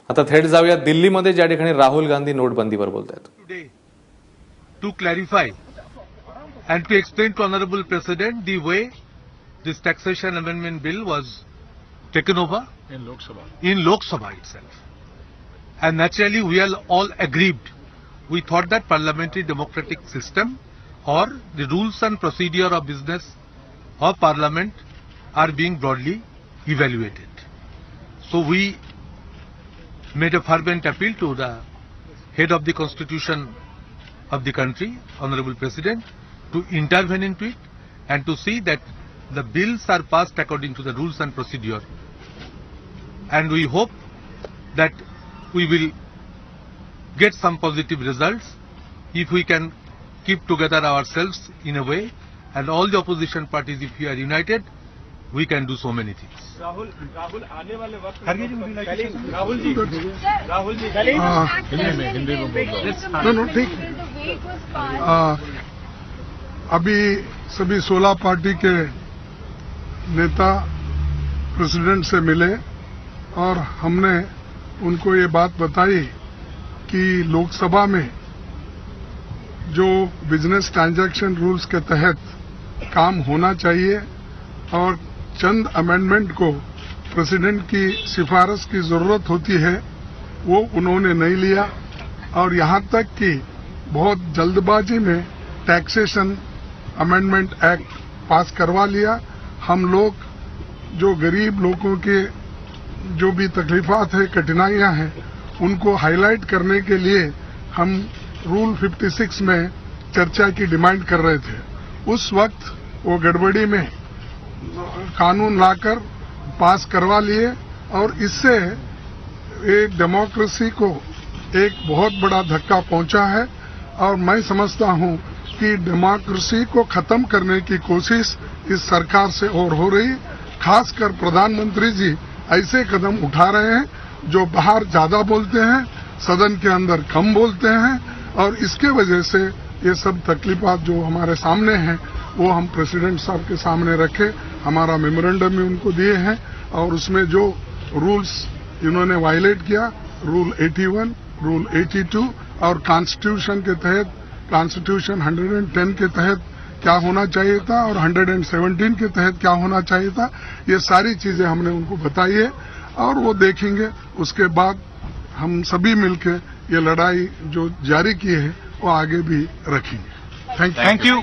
आता थेट जाऊया दिल्लीमध्ये ज्या ठिकाणी राहुल गांधी नोटबंदीवर बोलतायत. Today, to clarify and to explain to Honorable President the way this taxation amendment bill was taken over in Lok Sabha itself. And naturally we are all aggrieved. We thought that parliamentary democratic system or the rules and procedure of business of parliament are being broadly evaluated. So we made a fervent appeal to the head of the constitution of the country, Honorable President, to intervene into it and to see that the bills are passed according to the rules and procedure. And we hope that we will get some positive results if we can keep together ourselves in a way, and all the opposition parties, if we are united, we can do so many things. Rahul आने वाले वक्त खड़गे जी, would you like to say something? Rahul ji अभी सभी 16 party के नेता president से मिले और हमने उनको ये बात बताई कि लोकसभा में जो बिजनेस ट्रांजैक्शन रूल्स के तहत काम होना चाहिए और चंद अमेंडमेंट को प्रेसिडेंट की सिफारिश की जरूरत होती है वो उन्होंने नहीं लिया और यहां तक कि बहुत जल्दबाजी में टैक्सेशन अमेंडमेंट एक्ट पास करवा लिया. हम लोग जो गरीब लोगों के जो भी तकलीफात है, कठिनाइयां हैं, उनको हाईलाइट करने के लिए हम रूल 56 में चर्चा की डिमांड कर रहे थे. उस वक्त वो गड़बड़ी में कानून लाकर पास करवा लिए और इससे एक डेमोक्रेसी को एक बहुत बड़ा धक्का पहुंचा है. और मैं समझता हूं कि डेमोक्रेसी को खत्म करने की कोशिश इस सरकार से और हो रही. खासकर प्रधानमंत्री जी ऐसे कदम उठा रहे हैं जो बाहर ज्यादा बोलते हैं, सदन के अंदर कम बोलते हैं, और इसके वजह से ये सब तकलीफात जो हमारे सामने हैं वो हम प्रेसिडेंट साहब के सामने रखे. हमारा मेमोरेंडम में उनको दिए हैं और उसमें जो रूल्स इन्होंने वायलेट किया, रूल 81, रूल 82 और कॉन्स्टिट्यूशन के तहत, कॉन्स्टिट्यूशन 110 के तहत क्या होना चाहिए था और 117 के तहत क्या होना चाहिए था, ये सारी चीजें हमने उनको बताई है और वो देखेंगे. उसके बाद हम सभी मिलकर ये लड़ाई जो जारी की है वो आगे भी रखेंगे. Thank you.